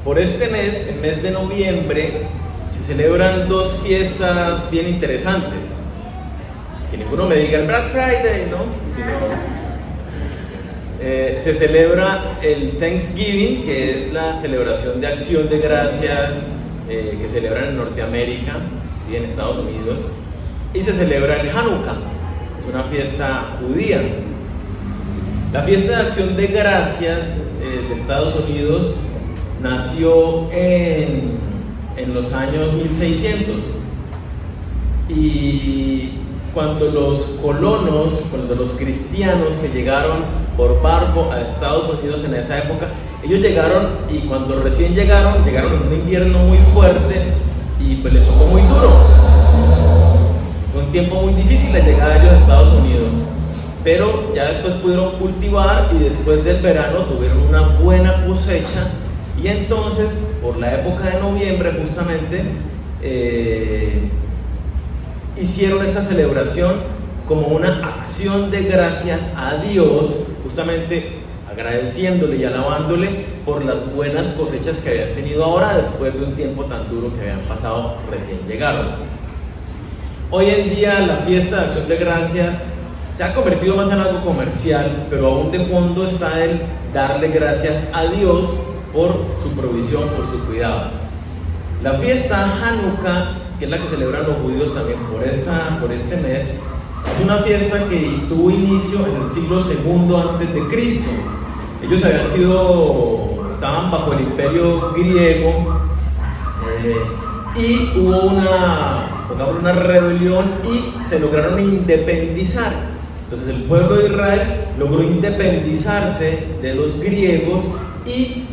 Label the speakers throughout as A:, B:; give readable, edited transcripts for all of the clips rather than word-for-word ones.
A: Por este mes, el mes de noviembre, se celebran dos fiestas bien interesantes. Que ninguno me diga el Black Friday, ¿no? Se celebra el Thanksgiving, que es la celebración de acción de gracias que celebran en Norteamérica, ¿sí? En Estados Unidos. Y se celebra el Hanukkah, que es una fiesta judía. La fiesta de acción de gracias de Estados Unidos nació en los años 1600, y cuando los colonos, cuando los cristianos que llegaron por barco a Estados Unidos en esa época, ellos llegaron, y cuando recién llegaron en un invierno muy fuerte y pues les tocó muy duro. Fue un tiempo muy difícil la llegada de ellos a Estados Unidos, pero ya después pudieron cultivar y después del verano tuvieron una buena cosecha. Y entonces, por la época de noviembre justamente, hicieron esta celebración como una acción de gracias a Dios, justamente agradeciéndole y alabándole por las buenas cosechas que habían tenido ahora después de un tiempo tan duro que habían pasado recién llegaron. Hoy en día la fiesta de acción de gracias se ha convertido más en algo comercial, pero aún de fondo está el darle gracias a Dios por su provisión, por su cuidado. La fiesta Hanukkah, que es la que celebran los judíos también por este mes, es una fiesta que tuvo inicio en el siglo II antes de Cristo. Ellos estaban bajo el imperio griego, y hubo una rebelión y se lograron independizar. Entonces el pueblo de Israel logró independizarse de los griegos y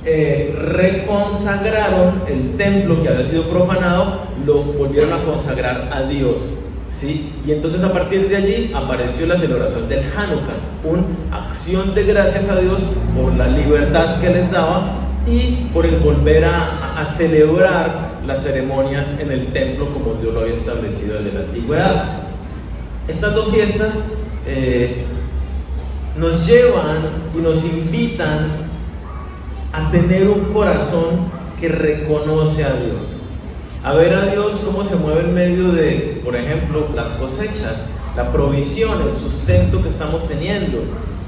A: reconsagraron el templo que había sido profanado, lo volvieron a consagrar a Dios, ¿sí? Y entonces a partir de allí apareció la celebración del Hanukkah, una acción de gracias a Dios por la libertad que les daba y por el volver a celebrar las ceremonias en el templo como Dios lo había establecido desde la antigüedad. Estas dos fiestas nos llevan y nos invitan a tener un corazón que reconoce a Dios, a ver a Dios cómo se mueve en medio de, por ejemplo, las cosechas, la provisión, el sustento que estamos teniendo,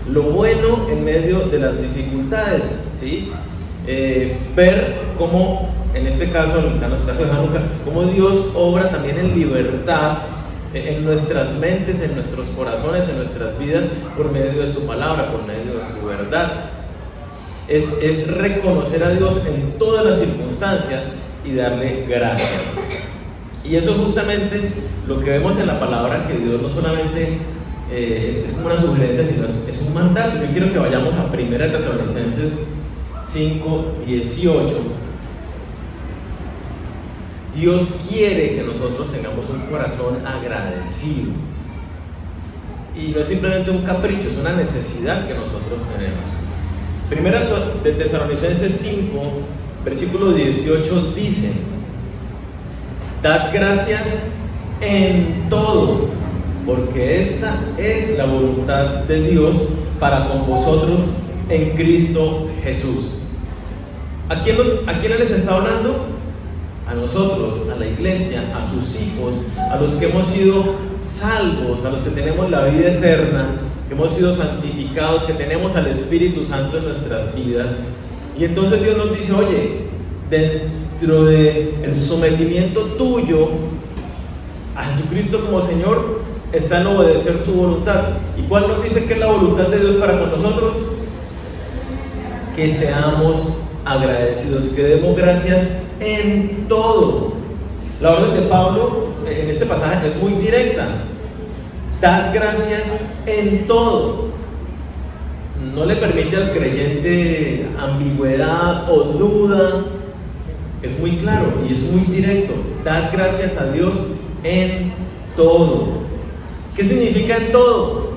A: lo bueno en medio de las dificultades, ¿sí? Ver cómo, en este caso, en el caso de Hanukkah, cómo Dios obra también en libertad en nuestras mentes, en nuestros corazones, en nuestras vidas, por medio de su palabra, por medio de su verdad. Es reconocer a Dios en todas las circunstancias y darle gracias. Y eso es justamente lo que vemos en la palabra, que Dios no solamente es como una sugerencia, sino es un mandato. Yo quiero que vayamos a 1 Tesalonicenses 5:18. Dios quiere que nosotros tengamos un corazón agradecido. Y no es simplemente un capricho, es una necesidad que nosotros tenemos. 1 de Tesalonicenses 5, versículo 18 dice: dad gracias en todo, porque esta es la voluntad de Dios para con vosotros en Cristo Jesús. ¿A quién les está hablando? A nosotros, a la iglesia, a sus hijos, a los que hemos sido salvos, a los que tenemos la vida eterna, que hemos sido santificados, que tenemos al Espíritu Santo en nuestras vidas. Y entonces Dios nos dice: oye, dentro del sometimiento tuyo a Jesucristo como Señor está en obedecer su voluntad. ¿Y cuál nos dice que es la voluntad de Dios para con nosotros? Que seamos agradecidos, que demos gracias en todo. La orden de Pablo en este pasaje es muy directa: dad gracias en todo. No le permite al creyente ambigüedad o duda, es muy claro y es muy directo: dad gracias a Dios en todo. ¿Qué significa en todo?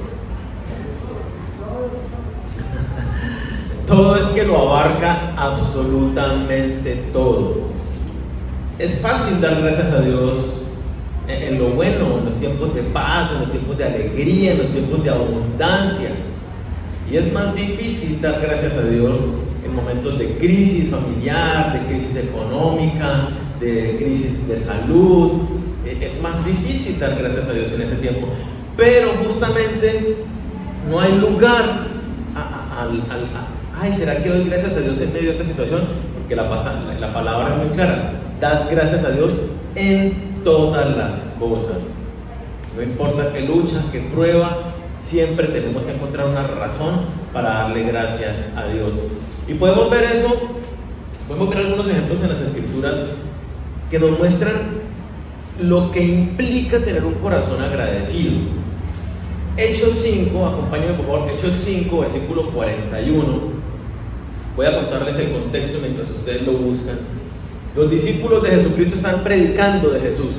A: Todo es que lo abarca absolutamente todo. Es fácil dar gracias a Dios en lo bueno, en los tiempos de paz, en los tiempos de alegría, en los tiempos de abundancia. Y es más difícil dar gracias a Dios en momentos de crisis familiar, de crisis económica, de crisis de salud. Es más difícil dar gracias a Dios en ese tiempo, pero justamente no hay lugar ay, ¿será que doy gracias a Dios en medio de esta situación? Porque la palabra es muy clara: dad gracias a Dios en todas las cosas. No importa qué lucha, qué prueba, siempre tenemos que encontrar una razón para darle gracias a Dios. Y podemos ver eso, podemos ver algunos ejemplos en las Escrituras que nos muestran lo que implica tener un corazón agradecido. Hechos 5, acompáñenme por favor, Hechos 5, versículo 41. Voy a contarles el contexto mientras ustedes lo buscan. Los discípulos de Jesucristo están predicando de Jesús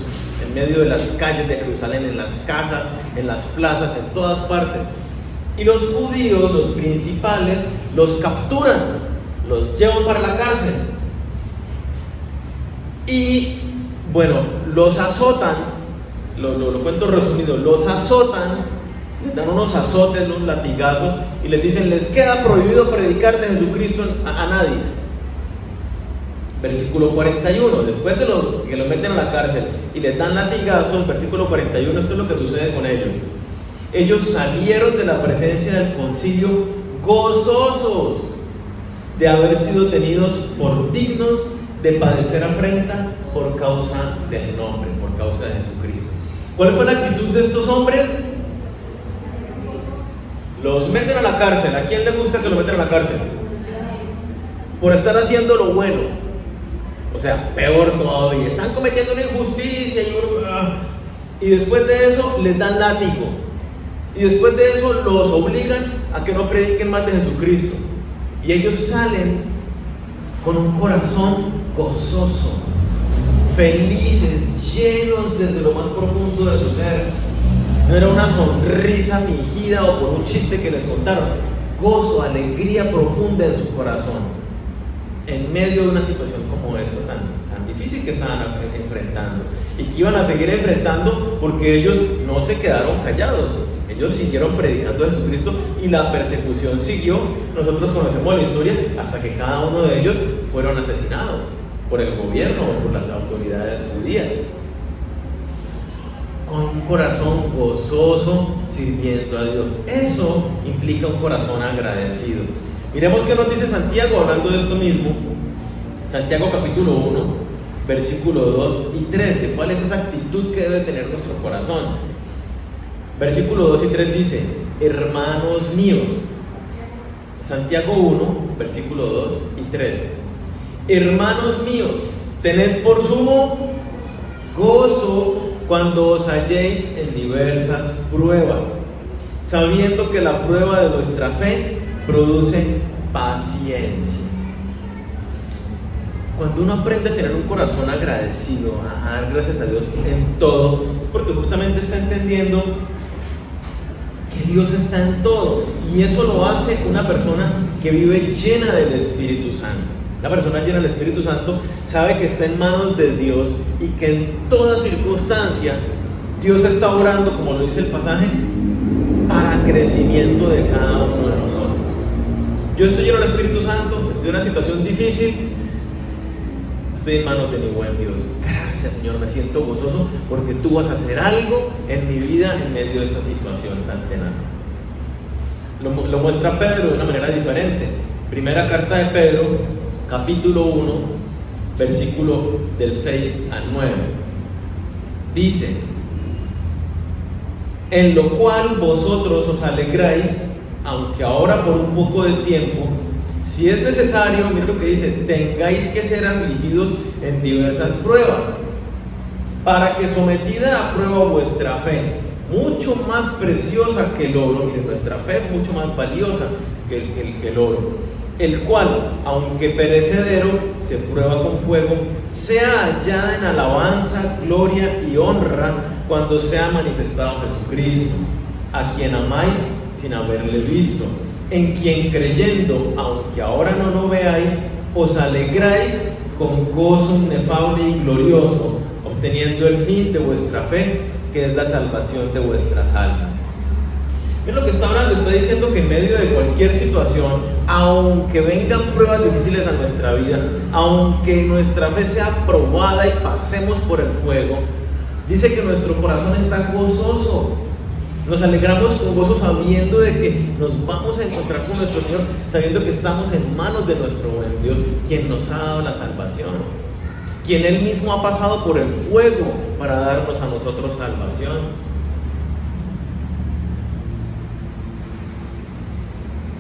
A: en medio de las calles de Jerusalén, en las casas, en las plazas, en todas partes. Y los judíos, los principales, los capturan, los llevan para la cárcel. Y bueno, los azotan, lo cuento resumido, los azotan, les dan unos azotes, unos latigazos y les dicen: les queda prohibido predicar de Jesucristo a nadie. Versículo 41, después de los que los meten a la cárcel y les dan latigazos, versículo 41, esto es lo que sucede con ellos. Ellos salieron de la presencia del concilio gozosos de haber sido tenidos por dignos de padecer afrenta por causa del nombre, por causa de Jesucristo. ¿Cuál fue la actitud de estos hombres? Los meten a la cárcel. ¿A quién le gusta que lo metan a la cárcel? Por estar haciendo lo bueno. O sea, peor todavía, están cometiendo una injusticia y después de eso les dan látigo. Y después de eso los obligan a que no prediquen más de Jesucristo. Y ellos salen con un corazón gozoso, felices, llenos desde lo más profundo de su ser. No era una sonrisa fingida o por un chiste que les contaron. Gozo, alegría profunda en su corazón, en medio de una situación como esta tan difícil que estaban enfrentando y que iban a seguir enfrentando, porque ellos no se quedaron callados. Ellos siguieron predicando a Jesucristo y la persecución siguió. Nosotros conocemos la historia hasta que cada uno de ellos fueron asesinados por el gobierno o por las autoridades judías. Con un corazón gozoso sirviendo a Dios. Eso implica un corazón agradecido. Miremos qué nos dice Santiago hablando de esto mismo. Santiago capítulo 1, versículo 2 y 3, de cuál es esa actitud que debe tener nuestro corazón. Versículo 2 y 3 dice: hermanos míos. Santiago 1, versículo 2 y 3. Hermanos míos, tened por sumo gozo cuando os halléis en diversas pruebas, sabiendo que la prueba de vuestra fe produce paciencia. Cuando uno aprende a tener un corazón agradecido, a dar gracias a Dios en todo, es porque justamente está entendiendo que Dios está en todo, y eso lo hace una persona que vive llena del Espíritu Santo. La persona llena del Espíritu Santo sabe que está en manos de Dios y que en toda circunstancia Dios está obrando, como lo dice el pasaje, para crecimiento de cada uno de nosotros. Yo estoy lleno del Espíritu Santo, estoy en una situación difícil, estoy en manos de mi buen Dios. Gracias, Señor, me siento gozoso porque tú vas a hacer algo en mi vida en medio de esta situación tan tenaz. Lo muestra Pedro de una manera diferente. Primera carta de Pedro, capítulo 1, versículo del 6 al 9. Dice: en lo cual vosotros os alegráis, aunque ahora por un poco de tiempo, si es necesario, mira lo que dice, tengáis que ser afligidos en diversas pruebas, para que sometida a prueba vuestra fe, mucho más preciosa que el oro, miren, nuestra fe es mucho más valiosa que el oro, el cual, aunque perecedero, se prueba con fuego, sea hallada en alabanza, gloria y honra cuando sea manifestado Jesucristo, a quien amáis sin haberle visto, en quien creyendo, aunque ahora no lo veáis, os alegráis con gozo inefable y glorioso, obteniendo el fin de vuestra fe, que es la salvación de vuestras almas. Es lo que está hablando, está diciendo que en medio de cualquier situación, aunque vengan pruebas difíciles a nuestra vida, aunque nuestra fe sea probada y pasemos por el fuego, dice que nuestro corazón está gozoso. Nos alegramos con gozo sabiendo de que nos vamos a encontrar con nuestro Señor, sabiendo que estamos en manos de nuestro buen Dios, quien nos ha dado la salvación, quien Él mismo ha pasado por el fuego para darnos a nosotros salvación.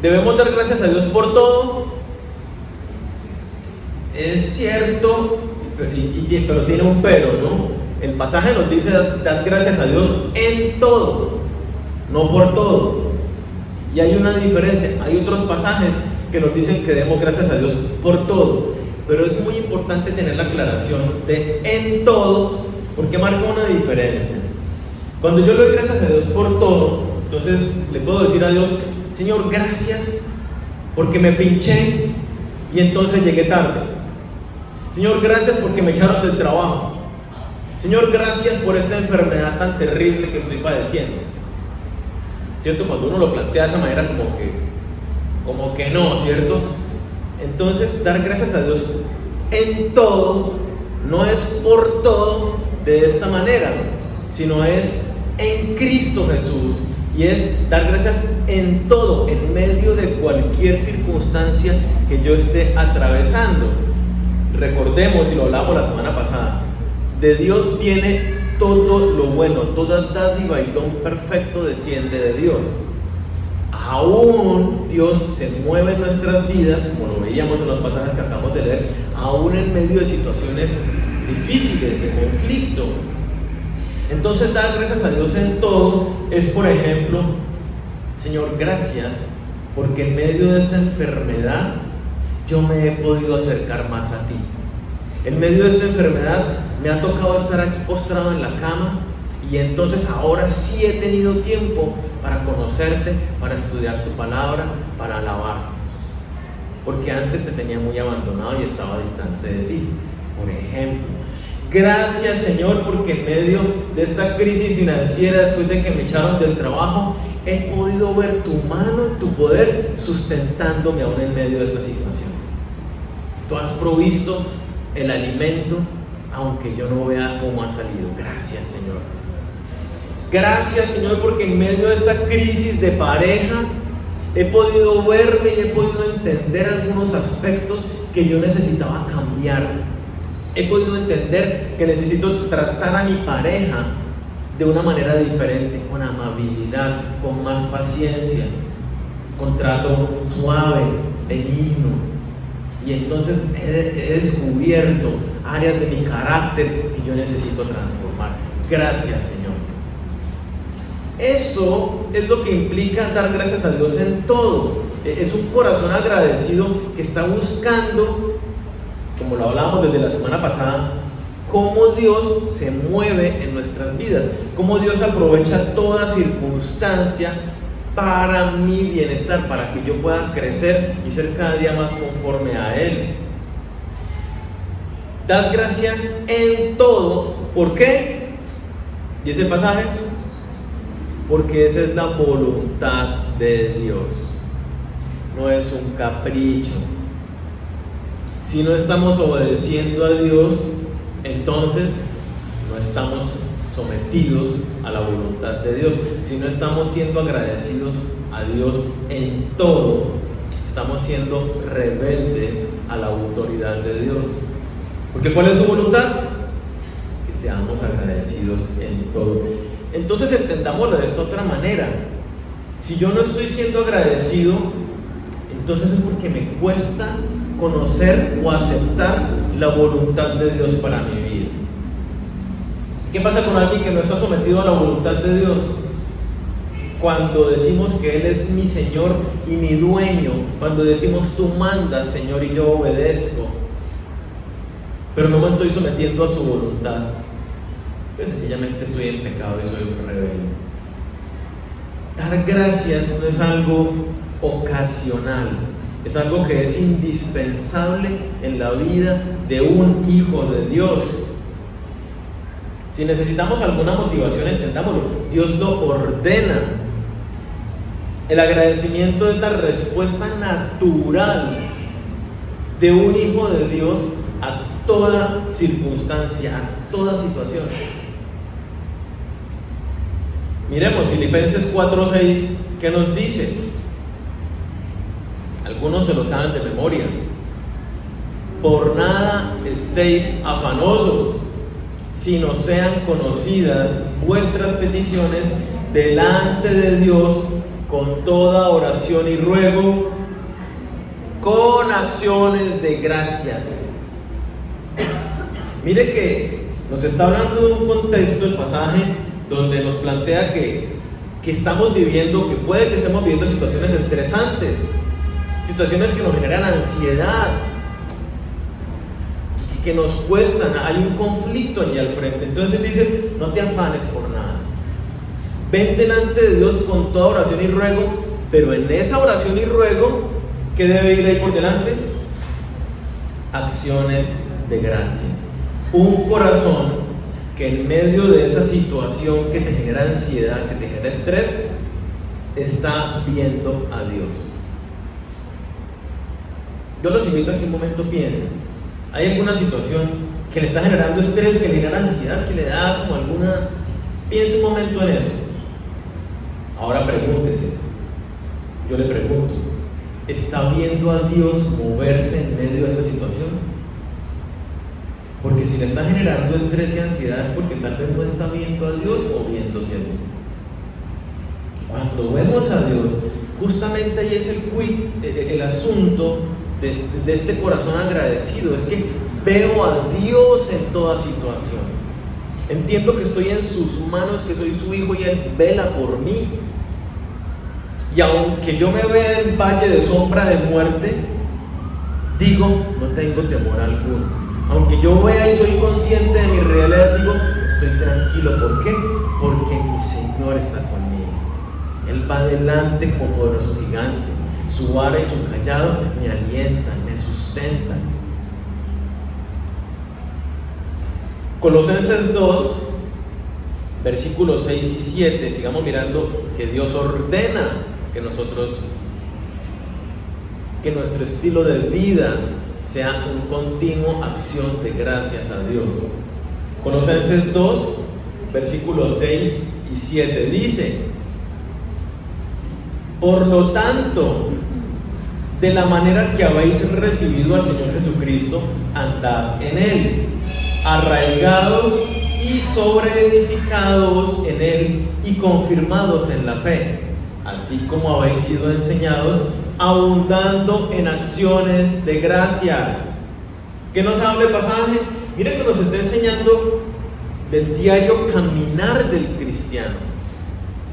A: Debemos dar gracias a Dios por todo. Es cierto, pero tiene un pero, ¿no? El pasaje nos dice: dad gracias a Dios en todo, no por todo. Y hay una diferencia. Hay otros pasajes que nos dicen que demos gracias a Dios por todo. Pero es muy importante tener la aclaración de en todo, porque marca una diferencia. Cuando yo le doy gracias a Dios por todo, entonces le puedo decir a Dios: Señor, gracias porque me pinché y entonces llegué tarde. Señor, gracias porque me echaron del trabajo. Señor, gracias por esta enfermedad tan terrible que estoy padeciendo. ¿Cierto? Cuando uno lo plantea de esa manera, como que no, ¿cierto? Entonces, dar gracias a Dios en todo no es por todo de esta manera, sino es en Cristo Jesús. Y es dar gracias en todo, en medio de cualquier circunstancia que yo esté atravesando. Recordemos, y lo hablamos la semana pasada, de Dios viene todo lo bueno, toda dádiva y don perfecto desciende de Dios. Aún Dios se mueve en nuestras vidas, como lo veíamos en los pasajes que acabamos de leer, aún en medio de situaciones difíciles, de conflicto. Entonces, dar gracias a Dios en todo es, por ejemplo, Señor, gracias porque en medio de esta enfermedad yo me he podido acercar más a ti. En medio de esta enfermedad me ha tocado estar aquí postrado en la cama, y entonces ahora sí he tenido tiempo para conocerte, para estudiar tu palabra, para alabarte. Porque antes te tenía muy abandonado y estaba distante de ti, por ejemplo. Gracias, Señor, porque en medio de esta crisis financiera, después de que me echaron del trabajo, he podido ver tu mano y tu poder sustentándome aún en medio de esta situación. Tú has provisto el alimento, aunque yo no vea cómo ha salido. Gracias, Señor. Gracias, Señor, porque en medio de esta crisis de pareja he podido verme y he podido entender algunos aspectos que yo necesitaba cambiar. He podido entender que necesito tratar a mi pareja de una manera diferente, con amabilidad, con más paciencia, con trato suave, benigno. Y entonces he descubierto áreas de mi carácter que yo necesito transformar. Gracias, Señor. Eso es lo que implica dar gracias a Dios en todo. Es un corazón agradecido que está buscando, como lo hablábamos desde la semana pasada, cómo Dios se mueve en nuestras vidas, cómo Dios aprovecha toda circunstancia para mi bienestar, para que yo pueda crecer y ser cada día más conforme a Él. Dad gracias en todo. ¿Por qué? ¿Y ese pasaje? Porque esa es la voluntad de Dios, no es un capricho. Si no estamos obedeciendo a Dios, entonces no estamos sometidos a la voluntad de Dios. Si no estamos siendo agradecidos a Dios en todo, estamos siendo rebeldes a la autoridad de Dios. Porque ¿cuál es su voluntad? Que seamos agradecidos en todo. Entonces entendámoslo de esta otra manera. Si yo no estoy siendo agradecido, entonces es porque me cuesta conocer o aceptar la voluntad de Dios para mi vida. ¿Qué pasa con alguien que no está sometido a la voluntad de Dios? Cuando decimos que Él es mi Señor y mi dueño, cuando decimos tú mandas, Señor, y yo obedezco, pero no me estoy sometiendo a su voluntad, pues sencillamente estoy en pecado y soy un rebelde. Dar gracias no es algo ocasional, es algo que es indispensable en la vida de un hijo de Dios. Si necesitamos alguna motivación, entendámoslo, Dios lo ordena. El agradecimiento es la respuesta natural de un hijo de Dios a toda circunstancia, a toda situación. Miremos Filipenses 4:6, ¿qué nos dice? Algunos se lo saben de memoria. Por nada estéis afanosos, sino sean conocidas vuestras peticiones delante de Dios con toda oración y ruego, con acciones de gracias. Mire que nos está hablando de un contexto, el pasaje, donde nos plantea que estamos viviendo, que puede que estemos viviendo situaciones estresantes, situaciones que nos generan ansiedad, que nos cuestan, hay un conflicto allí al frente. Entonces dices, no te afanes por nada. Ven delante de Dios con toda oración y ruego, pero en esa oración y ruego, ¿qué debe ir ahí por delante? Acciones de gracias. Un corazón que en medio de esa situación que te genera ansiedad, que te genera estrés, está viendo a Dios. Yo los invito a que un momento piensen. ¿Hay alguna situación que le está generando estrés, que le genera ansiedad, que le da como alguna... Piense un momento en eso. Ahora pregúntese. Yo le pregunto, ¿está viendo a Dios moverse en medio de esa situación? Porque si le está generando estrés y ansiedad es porque tal vez no está viendo a Dios o viéndose a Dios. Cuando vemos a Dios, justamente ahí es el asunto de este corazón agradecido, es que veo a Dios en toda situación. Entiendo que estoy en sus manos, que soy su hijo y Él vela por mí. Y aunque yo me vea en valle de sombra de muerte, digo, no tengo temor alguno. Aunque yo vea y soy consciente de mi realidad, digo, estoy tranquilo. ¿Por qué? Porque mi Señor está conmigo. Él va adelante como poderoso gigante. Su vara y su callado me alientan, me sustentan. Colosenses 2, versículos 6 y 7, sigamos mirando que Dios ordena que nuestro estilo de vida sea un continuo acción de gracias a Dios. Colosenses 2, versículos 6 y 7 dice: por lo tanto, de la manera que habéis recibido al Señor Jesucristo, andad en Él, arraigados y sobreedificados en Él y confirmados en la fe, así como habéis sido enseñados, abundando en acciones de gracias. ¿Qué nos habla el pasaje? Miren que nos está enseñando del diario caminar del cristiano,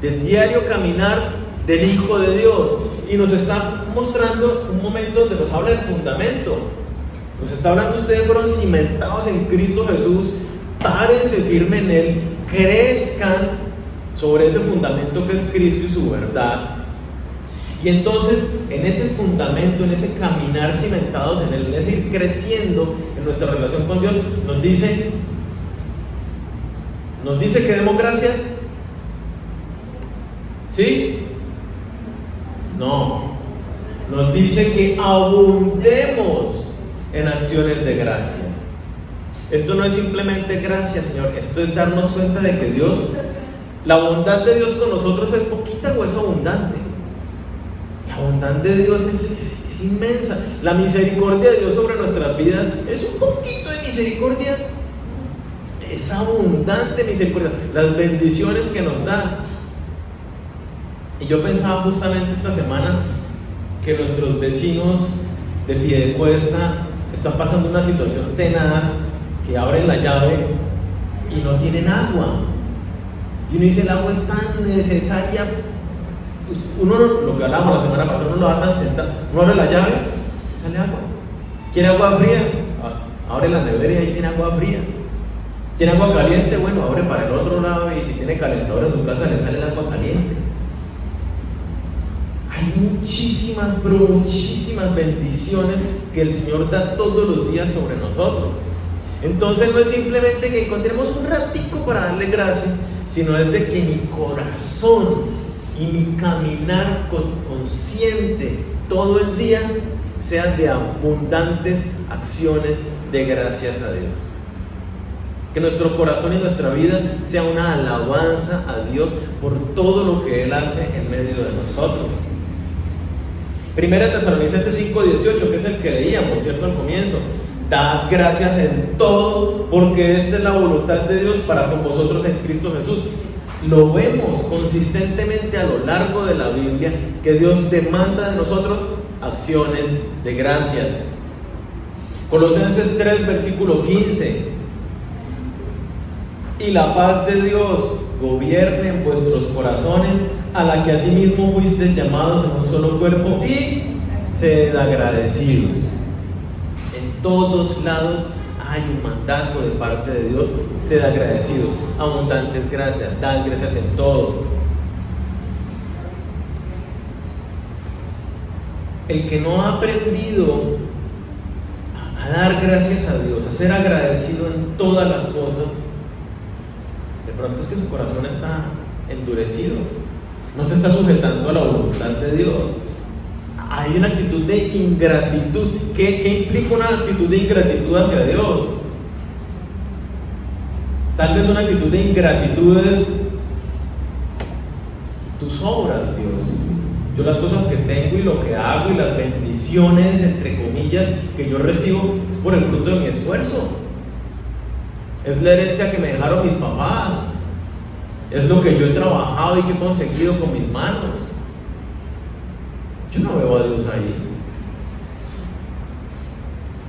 A: del diario caminar del Hijo de Dios, y nos está mostrando un momento donde nos habla del fundamento. Nos está hablando, ustedes fueron cimentados en Cristo Jesús, párense firme en Él, crezcan sobre ese fundamento que es Cristo y su verdad. Y entonces, en ese fundamento, en ese caminar cimentados en Él, en ese ir creciendo en nuestra relación con Dios, nos dice que demos gracias. ¿Sí? No. Nos dice que abundemos en acciones de gracias. Esto no es simplemente gracias, Señor. Esto es darnos cuenta de que Dios, la bondad de Dios con nosotros es poquita o es abundante. La bondad de Dios es inmensa. La misericordia de Dios sobre nuestras vidas es un poquito de misericordia. Es abundante misericordia. Las bendiciones que nos da. Y yo pensaba justamente esta semana que nuestros vecinos de Piedecuesta están pasando una situación tenaz, que abren la llave y no tienen agua. Y uno dice, el agua es tan necesaria. Uno, lo que hablamos la semana pasada, uno lo va tan sentado, uno abre la llave y sale agua. ¿Quiere agua fría? Abre la nevera y ahí tiene agua fría. ¿Tiene agua caliente? Bueno, abre para el otro lado y si tiene calentador en su casa le sale el agua caliente. Hay muchísimas, pero muchísimas bendiciones que el Señor da todos los días sobre nosotros. Entonces no es simplemente que encontremos un ratico para darle gracias, sino es de que mi corazón y mi caminar consciente todo el día sea de abundantes acciones de gracias a Dios. Que nuestro corazón y nuestra vida sea una alabanza a Dios por todo lo que Él hace en medio de nosotros. Primera Tesalonicenses 5:18, que es el que leíamos, ¿cierto? Al comienzo. Dad gracias en todo, porque esta es la voluntad de Dios para con vosotros en Cristo Jesús. Lo vemos consistentemente a lo largo de la Biblia, que Dios demanda de nosotros acciones de gracias. Colosenses 3, versículo 15. Y la paz de Dios gobierne en vuestros corazones, a la que asimismo fuisteis llamados en un solo cuerpo, y sed agradecidos. En todos lados hay un mandato de parte de Dios: sed agradecidos, abundantes gracias, dad gracias en todo. El que no ha aprendido a dar gracias a Dios, a ser agradecido en todas las cosas, de pronto es que su corazón está endurecido, no se está sujetando a la voluntad de Dios. Hay una actitud de ingratitud. ¿Qué implica una actitud de ingratitud hacia Dios? Tal vez una actitud de ingratitud es tus obras, Dios. Yo las cosas que tengo y lo que hago y las bendiciones, entre comillas, que yo recibo, es por el fruto de mi esfuerzo. Es la herencia que me dejaron mis papás. Es lo que yo he trabajado y que he conseguido con mis manos. Yo no veo a Dios ahí.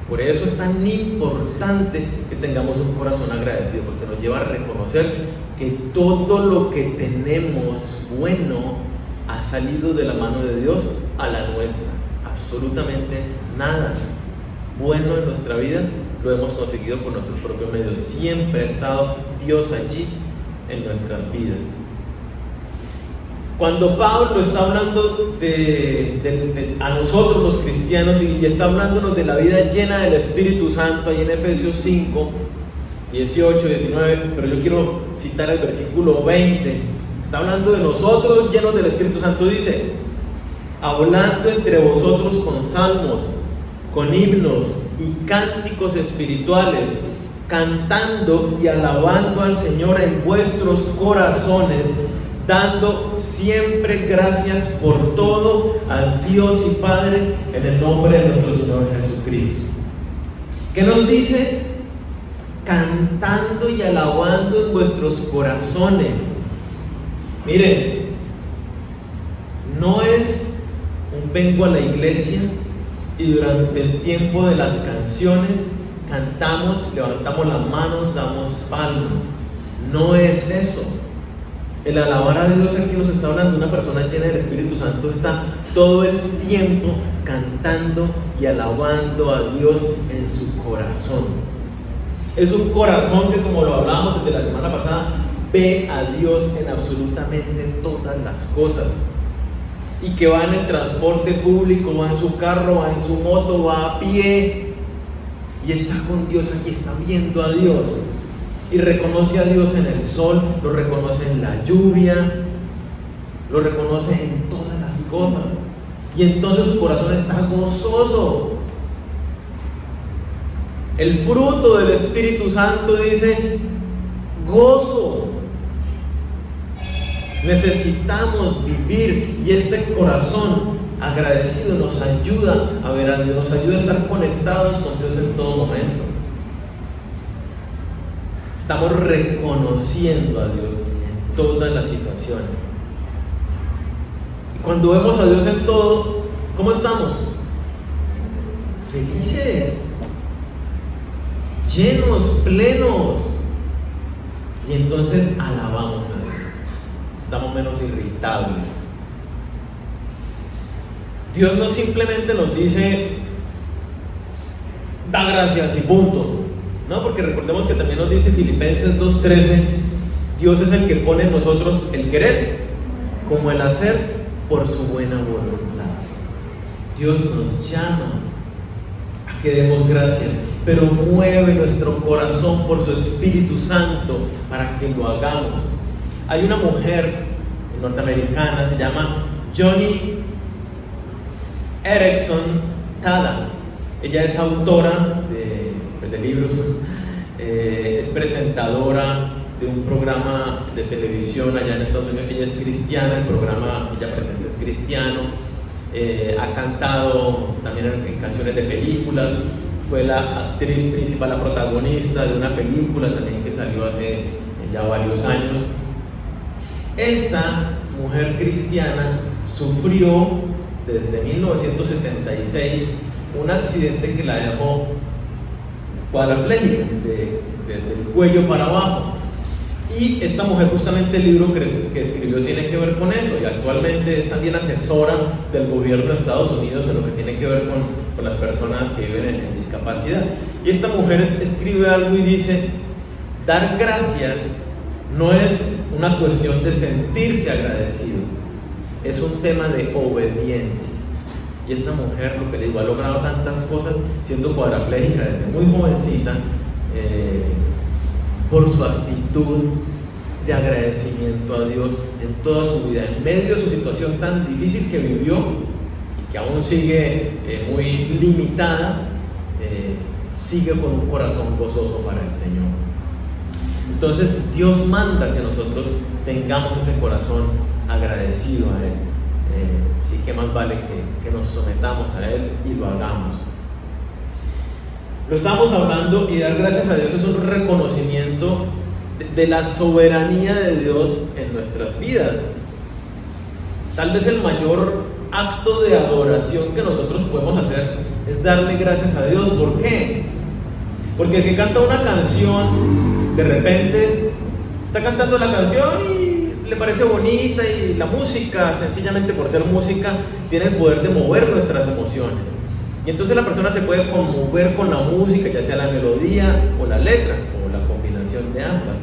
A: Por eso es tan importante que tengamos un corazón agradecido, porque nos lleva a reconocer que todo lo que tenemos bueno ha salido de la mano de Dios a la nuestra. Absolutamente nada bueno en nuestra vida lo hemos conseguido por nuestros propios medios. Siempre ha estado Dios allí en nuestras vidas. Cuando Pablo está hablando a nosotros los cristianos, y está hablándonos de la vida llena del Espíritu Santo, ahí en Efesios 5, 18, 19, pero yo quiero citar el versículo 20. Está hablando de nosotros llenos del Espíritu Santo. Dice: hablando entre vosotros con salmos, con himnos y cánticos espirituales, cantando y alabando al Señor en vuestros corazones, dando siempre gracias por todo al Dios y Padre en el nombre de nuestro Señor Jesucristo. ¿Qué nos dice? Cantando y alabando en vuestros corazones. Miren, no es un vengo a la iglesia y durante el tiempo de las canciones cantamos, levantamos las manos, damos palmas. No es eso. El alabar a Dios aquí nos está hablando. Una persona llena del Espíritu Santo está todo el tiempo cantando y alabando a Dios en su corazón. Es un corazón que, como lo hablábamos desde la semana pasada, ve a Dios en absolutamente todas las cosas, y que va en el transporte público, va en su carro, va en su moto, va a pie y está con Dios aquí, está viendo a Dios y reconoce a Dios en el sol, lo reconoce en la lluvia, lo reconoce en todas las cosas, y entonces su corazón está gozoso. El fruto del Espíritu Santo dice gozo. Necesitamos vivir, y este corazón agradecido nos ayuda a ver a Dios, nos ayuda a estar conectados con Dios en todo momento. Estamos reconociendo a Dios en todas las situaciones. Y cuando vemos a Dios en todo, ¿cómo estamos? Felices, llenos, plenos. Y entonces alabamos a Dios. Estamos menos irritables. Dios no simplemente nos dice da gracias y punto, no, porque recordemos que también nos dice Filipenses 2:13, Dios es el que pone en nosotros el querer como el hacer por su buena voluntad. Dios nos llama a que demos gracias, pero mueve nuestro corazón por su Espíritu Santo para que lo hagamos. Hay una mujer norteamericana, se llama Joni Eareckson Tada. Ella es autora de libros, es presentadora de un programa de televisión allá en Estados Unidos. Ella es cristiana, el programa que ella presenta es cristiano, ha cantado también en canciones de películas, fue la actriz principal, la protagonista de una película también que salió hace ya varios años. Esta mujer cristiana sufrió desde 1976 un accidente que la dejó cuadraplégica, del cuello para abajo. Y esta mujer, justamente el libro que escribió tiene que ver con eso, y actualmente es también asesora del gobierno de Estados Unidos en lo que tiene que ver con las personas que viven en discapacidad. Y esta mujer escribe algo y dice: dar gracias no es una cuestión de sentirse agradecido, es un tema de obediencia. Y esta mujer, lo que le digo, ha logrado tantas cosas siendo cuadraplégica desde muy jovencita, por su actitud de agradecimiento a Dios en toda su vida, en medio de su situación tan difícil que vivió y que aún sigue muy limitada, sigue con un corazón gozoso para el Señor. Entonces Dios manda que nosotros tengamos ese corazón agradecido a Él. Así que más vale que nos sometamos a Él y lo hagamos. Lo estamos hablando, y dar gracias a Dios es un reconocimiento de la soberanía de Dios en nuestras vidas. Tal vez el mayor acto de adoración que nosotros podemos hacer es darle gracias a Dios. ¿Por qué? Porque el que canta una canción, de repente está cantando la canción y le parece bonita, y la música, sencillamente por ser música, tiene el poder de mover nuestras emociones. Y entonces la persona se puede conmover con la música, ya sea la melodía o la letra, o la combinación de ambas.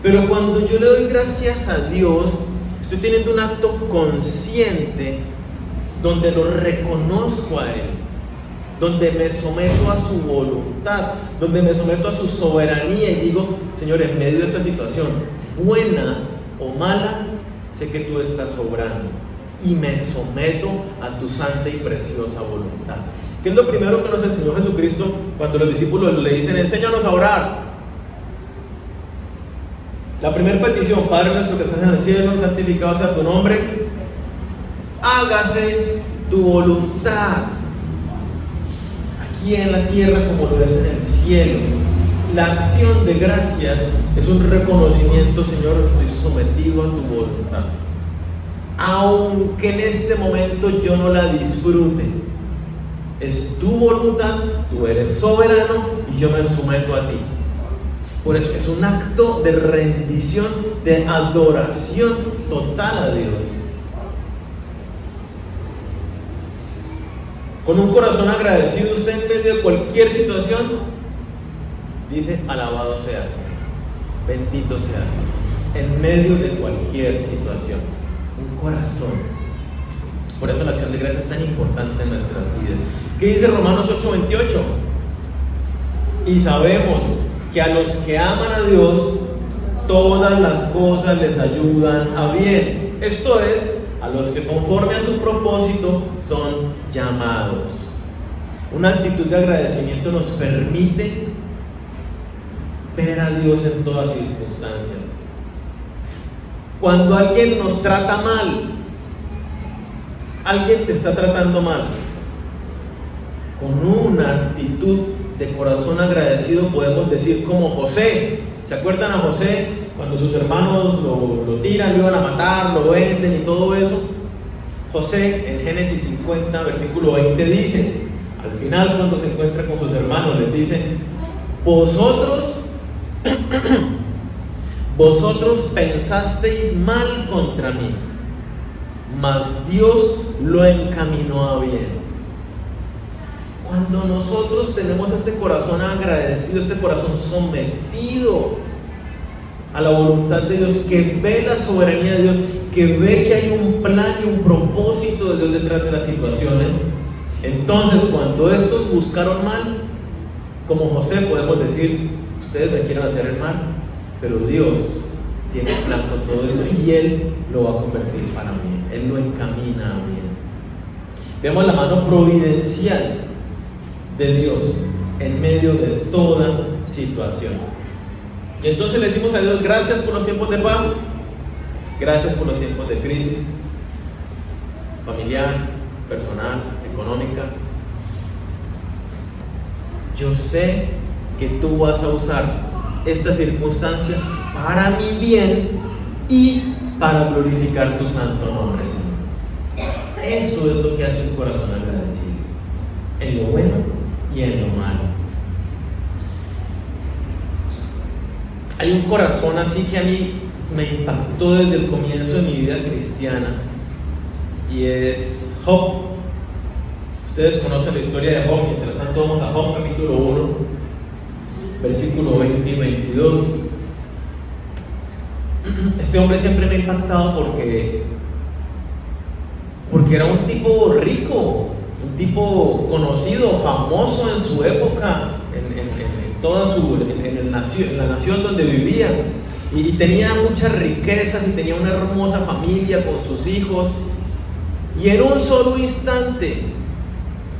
A: Pero cuando yo le doy gracias a Dios, estoy teniendo un acto consciente donde lo reconozco a Él, donde me someto a su voluntad, donde me someto a su soberanía y digo: Señor, en medio de esta situación, buena o mala, sé que tú estás obrando y me someto a tu santa y preciosa voluntad. ¿Qué es lo primero que nos enseñó Jesucristo cuando los discípulos le dicen: enséñanos a orar? La primera petición: Padre nuestro que estás en el cielo, santificado sea tu nombre, hágase tu voluntad aquí en la tierra como lo es en el cielo. La acción de gracias es un reconocimiento: Señor, estoy sometido a tu voluntad, aunque en este momento yo no la disfrute. Es tu voluntad, tú eres soberano y yo me someto a ti. Por eso es un acto de rendición, de adoración total a Dios. Con un corazón agradecido, usted en medio de cualquier situación dice: alabado seas, bendito seas, en medio de cualquier situación. Un corazón. Por eso la acción de gracias es tan importante en nuestras vidas. ¿Qué dice Romanos 8:28? Y sabemos que a los que aman a Dios, todas las cosas les ayudan a bien. Esto es, a los que conforme a su propósito son llamados. Una actitud de agradecimiento nos permite ver a Dios en todas circunstancias. Cuando alguien nos trata mal, alguien te está tratando mal, con una actitud de corazón agradecido podemos decir como José. ¿Se acuerdan a José cuando sus hermanos lo tiran, lo iban a matar, lo venden y todo eso? José en Génesis 50 versículo 20 dice, al final cuando se encuentra con sus hermanos les dice: vosotros pensasteis mal contra mí, mas Dios lo encaminó a bien. Cuando nosotros tenemos este corazón agradecido, este corazón sometido a la voluntad de Dios, que ve la soberanía de Dios, que ve que hay un plan y un propósito de Dios detrás de las situaciones, entonces cuando estos buscaron mal, como José, podemos decir: ustedes me quieren hacer el mal, pero Dios tiene un plan con todo esto y Él lo va a convertir para bien, Él lo encamina a bien. Vemos la mano providencial de Dios en medio de toda situación. Y entonces le decimos a Dios: gracias por los tiempos de paz, gracias por los tiempos de crisis familiar, personal, económica. Yo sé que tú vas a usar esta circunstancia para mi bien y para glorificar tu santo nombre, Señor. Eso es lo que hace un corazón agradecido, en lo bueno y en lo malo. Hay un corazón así que a mí me impactó desde el comienzo de mi vida cristiana, y es Job. Ustedes conocen la historia de Job. Mientras tanto, vamos a Job capítulo 1, versículo 20 y 22. Este hombre siempre me ha impactado porque era un tipo rico, un tipo conocido, famoso en su época, en la nación donde vivía, y tenía muchas riquezas y tenía una hermosa familia con sus hijos, y en un solo instante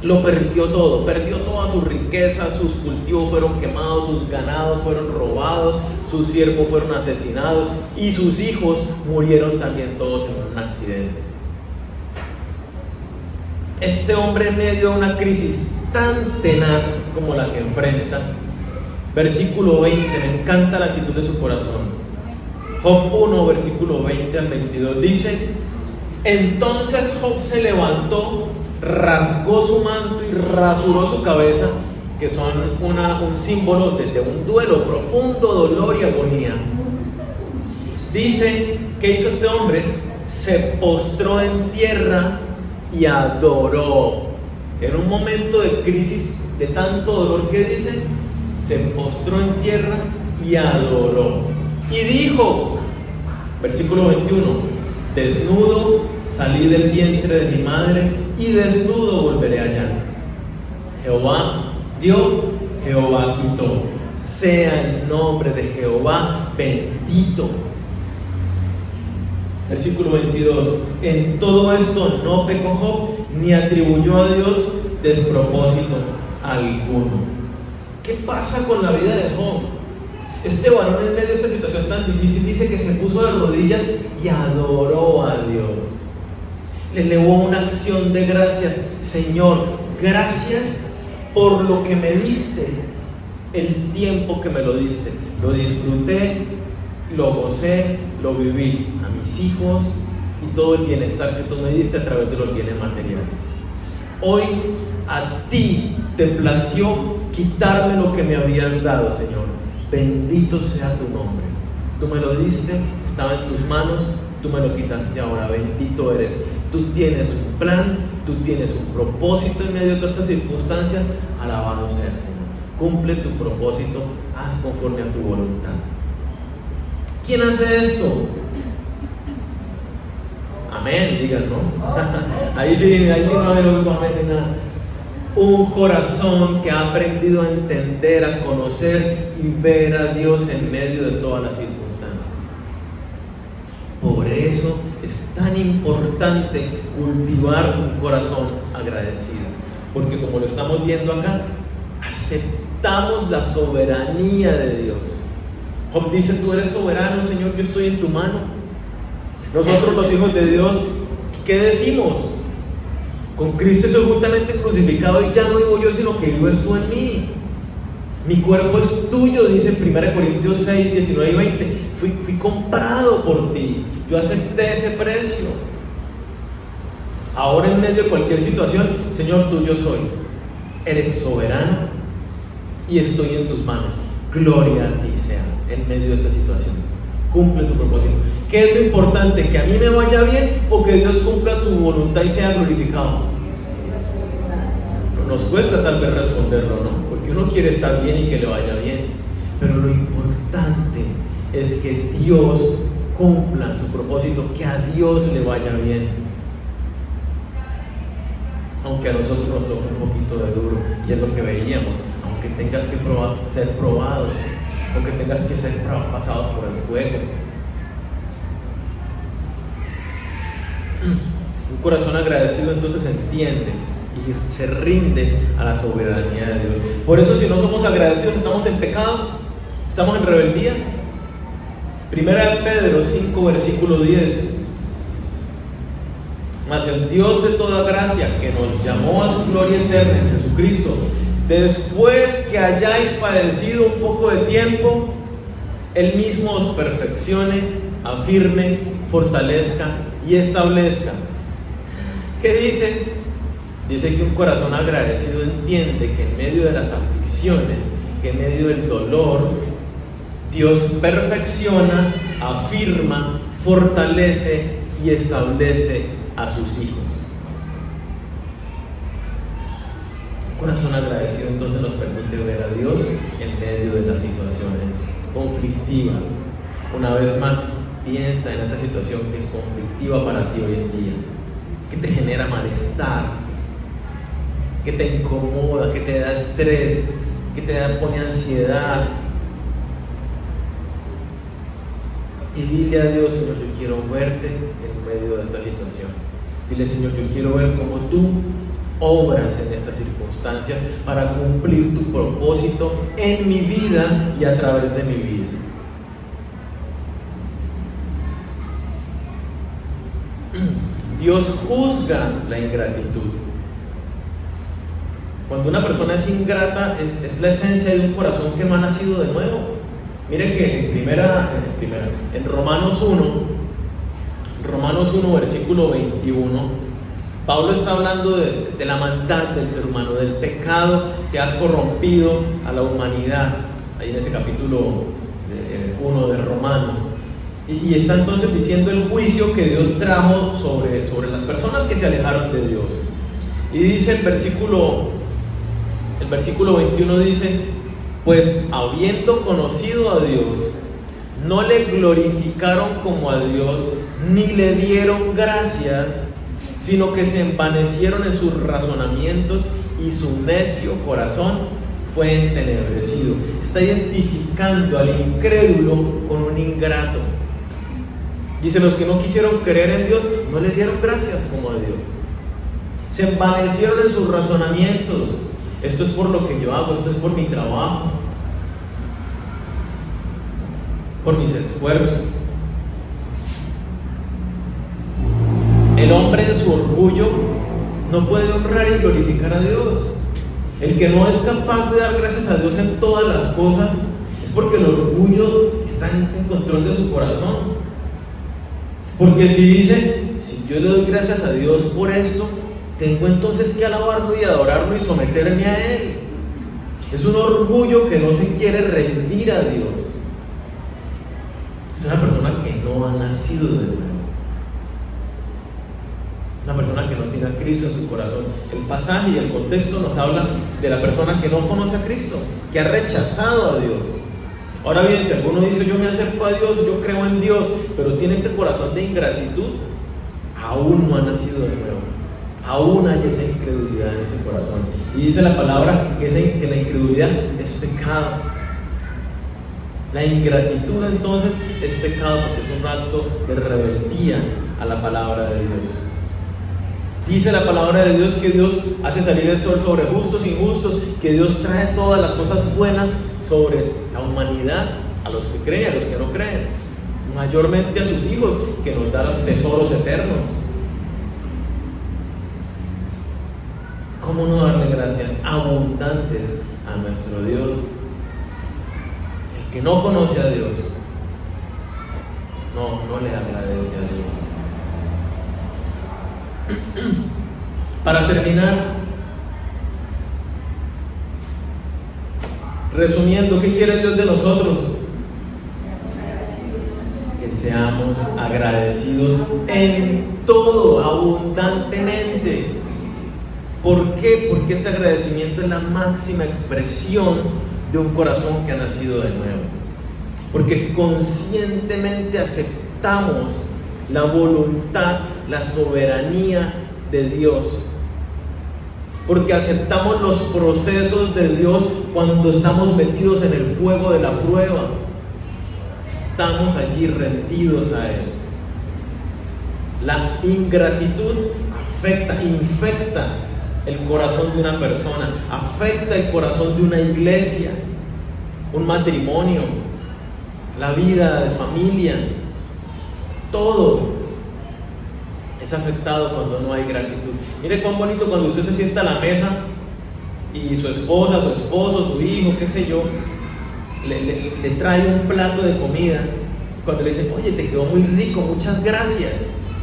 A: lo perdió todo, perdió toda su riqueza. Sus cultivos fueron quemados, sus ganados fueron robados, sus siervos fueron asesinados y sus hijos murieron también todos en un accidente. Este hombre, en medio de una crisis tan tenaz como la que enfrenta, versículo 20, me encanta la actitud de su corazón. Job 1, versículo 20 al 22 dice: entonces Job se levantó, rasgó su manto y rasuró su cabeza, que son un símbolo de un duelo, profundo dolor y agonía. Dice: ¿qué hizo este hombre? Se postró en tierra y adoró. En un momento de crisis, de tanto dolor, que dice, se postró en tierra y adoró. Y dijo, versículo 21, desnudo salí del vientre de mi madre y desnudo volveré allá. Jehová dio, Jehová quitó. Sea el nombre de Jehová bendito. Versículo 22. En todo esto no pecó Job, ni atribuyó a Dios despropósito alguno. ¿Qué pasa con la vida de Job? Este varón, en medio de esta situación tan difícil, dice que se puso de rodillas y adoró a Dios. Le elevó una acción de gracias. Señor, gracias por lo que me diste, el tiempo que me lo diste. Lo disfruté, lo gocé, lo viví, a mis hijos y todo el bienestar que tú me diste a través de los bienes materiales. Hoy a ti te plació quitarme lo que me habías dado, Señor. Bendito sea tu nombre. Tú me lo diste, estaba en tus manos, tú me lo quitaste ahora. Bendito eres. Tú tienes un plan, tú tienes un propósito en medio de todas estas circunstancias. Alabado sea el Señor. Cumple tu propósito, haz conforme a tu voluntad. ¿Quién hace esto? Amén, digan, ¿no? ahí sí no hay lo amén ni nada. Un corazón que ha aprendido a entender, a conocer y ver a Dios en medio de todas las circunstancias. Por eso es tan importante cultivar un corazón agradecido, porque como lo estamos viendo acá, aceptamos la soberanía de Dios. Job dice: tú eres soberano, Señor, yo estoy en tu mano. Nosotros, los hijos de Dios, ¿qué decimos? Con Cristo soy juntamente crucificado y ya no vivo yo, sino que vives tú en mí. Mi cuerpo es tuyo, dice 1 Corintios 6, 19 y 20. Fui comprado por ti, yo acepté ese precio. Ahora, en medio de cualquier situación, Señor, tuyo soy. Eres soberano y estoy en tus manos. Gloria a ti sea en medio de esta situación. Cumple tu propósito. ¿Qué es lo importante? ¿Que a mí me vaya bien o que Dios cumpla su voluntad y sea glorificado? Nos cuesta tal vez responderlo, ¿no? Porque uno quiere estar bien y que le vaya bien. Pero lo importante es que Dios cumpla su propósito, que a Dios le vaya bien. Aunque a nosotros nos toque un poquito de duro, y es lo que veíamos. Aunque tengas que ser probados, aunque tengas que ser pasados por el fuego, Un corazón agradecido entonces entiende y se rinde a la soberanía de Dios. Por eso, si no somos agradecidos, estamos en pecado, estamos en rebeldía. Primera de Pedro 5, versículo 10. Mas el Dios de toda gracia, que nos llamó a su gloria eterna en Jesucristo, después que hayáis padecido un poco de tiempo, Él mismo os perfeccione, afirme, fortalezca y establezca. ¿Qué dice? Dice que un corazón agradecido entiende que en medio de las aflicciones, que en medio del dolor, Dios perfecciona, afirma, fortalece y establece a sus hijos. Un corazón agradecido entonces nos permite ver a Dios en medio de las situaciones conflictivas. Una vez más, piensa en esa situación que es conflictiva para ti hoy en día, que te genera malestar, que te incomoda, que te da estrés, que pone ansiedad. Y dile a Dios: Señor, yo quiero verte en medio de esta situación. Dile: Señor, yo quiero ver cómo tú obras en estas circunstancias para cumplir tu propósito en mi vida y a través de mi vida. Dios juzga la ingratitud. Cuando una persona es ingrata, es la esencia de un corazón que no ha nacido de nuevo. Mire que en Romanos 1, versículo 21, Pablo está hablando de la maldad del ser humano, del pecado que ha corrompido a la humanidad, ahí en ese capítulo 1 de Romanos. Y está entonces diciendo el juicio que Dios trajo sobre las personas que se alejaron de Dios. Y dice el versículo 21 dice: pues habiendo conocido a Dios, no le glorificaron como a Dios, ni le dieron gracias, sino que se envanecieron en sus razonamientos y su necio corazón fue entenebrecido. Está identificando al incrédulo con un ingrato. Dice: los que no quisieron creer en Dios no le dieron gracias como a Dios. Se envanecieron en sus razonamientos. Esto es por lo que yo hago, esto es por mi trabajo, por mis esfuerzos. El hombre en su orgullo no puede honrar y glorificar a Dios. El que no es capaz de dar gracias a Dios en todas las cosas es porque el orgullo está en control de su corazón. Porque si dice: si yo le doy gracias a Dios por esto, tengo entonces que alabarlo y adorarlo y someterme a Él. Es un orgullo que no se quiere rendir a Dios. Es una persona que no ha nacido de nuevo. Una persona que no tiene a Cristo en su corazón. El pasaje y el contexto nos habla de la persona que no conoce a Cristo, que ha rechazado a Dios. Ahora bien, si alguno dice: yo me acerco a Dios, yo creo en Dios, pero tiene este corazón de ingratitud, aún no ha nacido de nuevo. Aún hay esa incredulidad en ese corazón. Y dice la palabra que la incredulidad es pecado. La ingratitud entonces es pecado, porque es un acto de rebeldía a la palabra de Dios. Dice la palabra de Dios que Dios hace salir el sol sobre justos e injustos, que Dios trae todas las cosas buenas sobre la humanidad, a los que creen, a los que no creen, mayormente a sus hijos, que nos da los tesoros eternos. ¿Cómo no darle gracias abundantes a nuestro Dios? El que no conoce a Dios no le agradece a Dios. Para terminar, resumiendo, ¿qué quiere Dios de nosotros? Que seamos agradecidos en todo, abundantemente. ¿Por qué? Porque este agradecimiento es la máxima expresión de un corazón que ha nacido de nuevo. Porque conscientemente aceptamos la voluntad, la soberanía de Dios. Porque aceptamos los procesos de Dios cuando estamos metidos en el fuego de la prueba. Estamos allí rendidos a Él. La ingratitud infecta el corazón de una persona, afecta el corazón de una iglesia, un matrimonio, la vida de familia. Todo es afectado cuando no hay gratitud. Mire cuán bonito cuando usted se sienta a la mesa y su esposa, su esposo, su hijo, qué sé yo, le trae un plato de comida. Cuando le dicen, oye, te quedó muy rico, muchas gracias.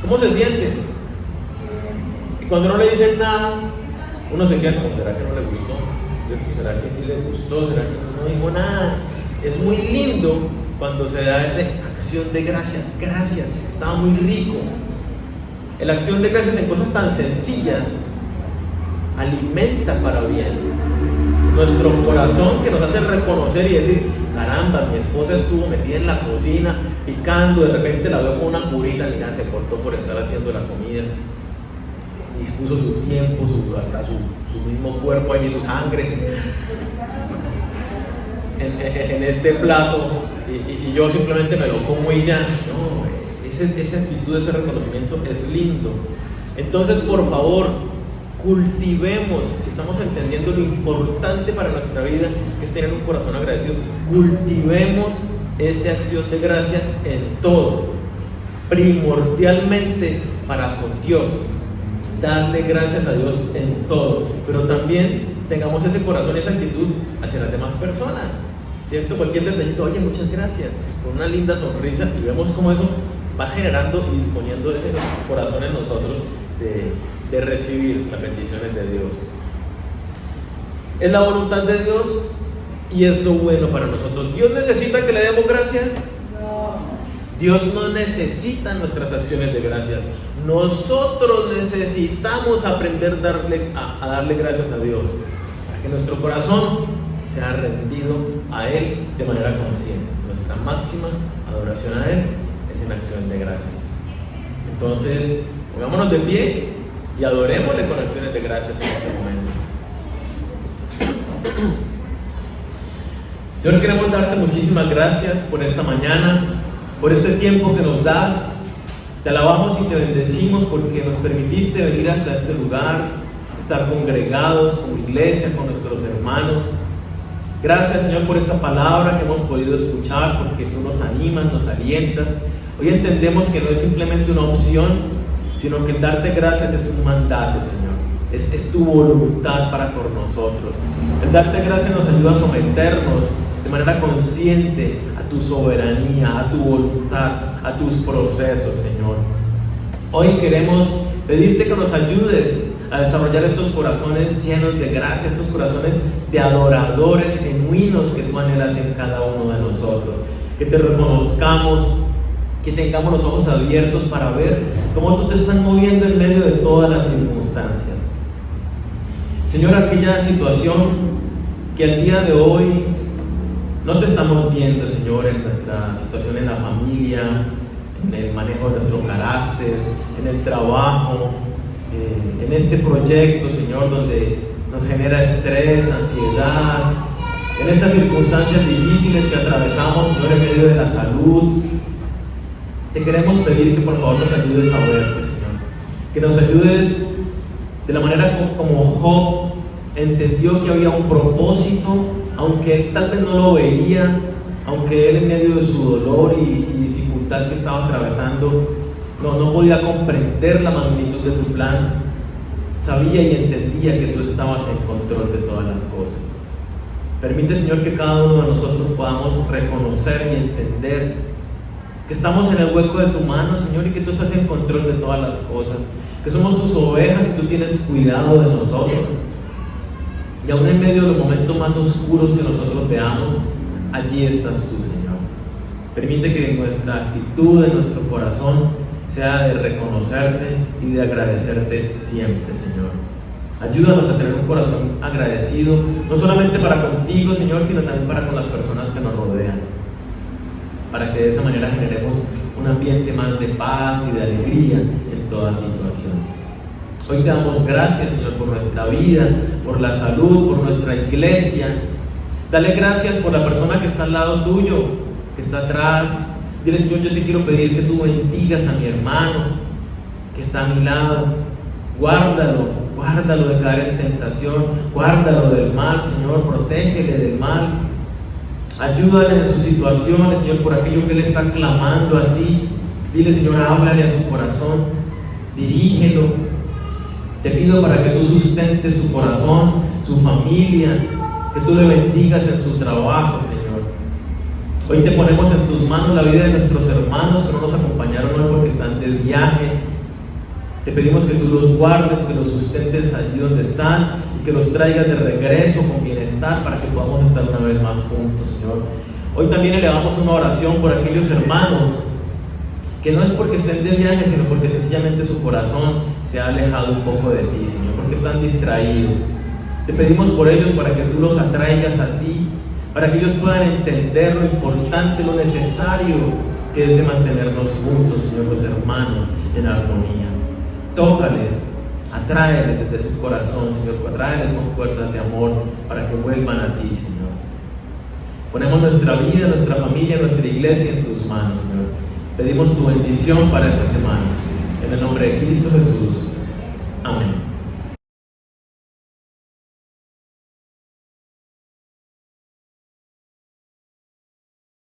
A: ¿Cómo se siente? Y cuando no le dicen nada, uno se queda como, ¿será que no le gustó? ¿Cierto? ¿Será que sí le gustó? ¿Será que no dijo nada? Es muy lindo cuando se da esa acción de gracias. Gracias, estaba muy rico. La acción de gracias en cosas tan sencillas alimenta para bien nuestro corazón, que nos hace reconocer y decir, caramba, mi esposa estuvo metida en la cocina picando, de repente la veo con una curita, mira, se cortó por estar haciendo la comida, dispuso su tiempo, hasta su mismo cuerpo ahí, su sangre en este plato, y yo simplemente me lo como y ya. No, esa actitud, ese reconocimiento es lindo. Entonces, por favor, cultivemos, si estamos entendiendo lo importante para nuestra vida, que es tener un corazón agradecido, cultivemos esa acción de gracias en todo, primordialmente para con Dios. Darle gracias a Dios en todo, pero también tengamos ese corazón, esa actitud hacia las demás personas, ¿cierto? Cualquier detallito, oye, muchas gracias, con una linda sonrisa, y vemos cómo eso va generando y disponiendo ese corazón en nosotros de recibir las bendiciones de Dios. Es la voluntad de Dios y es lo bueno para nosotros. ¿Dios necesita que le demos gracias? No. Dios no necesita nuestras acciones de gracias. Nosotros necesitamos aprender a darle gracias a Dios, para que nuestro corazón sea rendido a Él de manera consciente. Nuestra máxima adoración a Él es en acción de gracias. Entonces, pongámonos de pie y adorémosle con acciones de gracias en este momento. Señor, queremos darte muchísimas gracias por esta mañana, por este tiempo que nos das. Te alabamos y te bendecimos porque nos permitiste venir hasta este lugar, estar congregados como iglesia, con nuestros hermanos. Gracias, Señor, por esta palabra que hemos podido escuchar, porque tú nos animas, nos alientas. Hoy entendemos que no es simplemente una opción, sino que darte gracias es un mandato, Señor. Es tu voluntad para con nosotros. El darte gracias nos ayuda a someternos de manera consciente a tu soberanía, a tu voluntad, a tus procesos, Señor. Hoy queremos pedirte que nos ayudes a desarrollar estos corazones llenos de gracia, estos corazones de adoradores genuinos que tú anhelas en cada uno de nosotros. Que te reconozcamos, que tengamos los ojos abiertos para ver cómo tú te estás moviendo en medio de todas las circunstancias. Señor, aquella situación que al día de hoy no te estamos viendo, Señor, en nuestra situación en la familia, en el manejo de nuestro carácter, en el trabajo, en este proyecto, Señor, donde nos genera estrés, ansiedad, en estas circunstancias difíciles que atravesamos, Señor, en medio de la salud. Te queremos pedir que por favor nos ayudes a verte, Señor, que nos ayudes de la manera como Job entendió que había un propósito, aunque él tal vez no lo veía, aunque él en medio de su dolor y dificultad que estaba atravesando no podía comprender la magnitud de tu plan, sabía y entendía que tú estabas en control de todas las cosas. Permite, Señor, que cada uno de nosotros podamos reconocer y entender que estamos en el hueco de tu mano, Señor, y que tú estás en control de todas las cosas, que somos tus ovejas y tú tienes cuidado de nosotros. Y aún en medio de los momentos más oscuros que nosotros veamos, allí estás tú, Señor. Permite que nuestra actitud en nuestro corazón sea de reconocerte y de agradecerte siempre, Señor. Ayúdanos a tener un corazón agradecido, no solamente para contigo, Señor, sino también para con las personas que nos rodean, para que de esa manera generemos un ambiente más de paz y de alegría en toda situación. Hoy te damos gracias, Señor, por nuestra vida, por la salud, por nuestra iglesia. Dale gracias por la persona que está al lado tuyo, que está atrás. Dile, Señor, yo te quiero pedir que tú bendigas a mi hermano, que está a mi lado. Guárdalo de caer en tentación, guárdalo del mal, Señor, protégele del mal. Ayúdale en sus situaciones, Señor, por aquello que Él está clamando a ti. Dile, Señor, háblale a su corazón, dirígelo. Te pido para que tú sustentes su corazón, su familia, que tú le bendigas en su trabajo, Señor. Hoy te ponemos en tus manos la vida de nuestros hermanos que no nos acompañaron hoy porque están de viaje. Te pedimos que tú los guardes, que los sustentes allí donde están y que los traigas de regreso con bienestar para que podamos estar una vez más juntos, Señor. Hoy también elevamos una oración por aquellos hermanos que no es porque estén de viaje, sino porque sencillamente su corazón se ha alejado un poco de ti, Señor, porque están distraídos. Te pedimos por ellos para que tú los atraigas a ti, para que ellos puedan entender lo importante, lo necesario que es de mantenernos juntos, Señor, los hermanos, en armonía. Tócales, atráeles desde su corazón, Señor, atráeles con puertas de amor para que vuelvan a ti, Señor. Ponemos nuestra vida, nuestra familia, nuestra iglesia en tus manos, Señor. Pedimos tu bendición para esta semana. En el nombre de Cristo Jesús. Amén.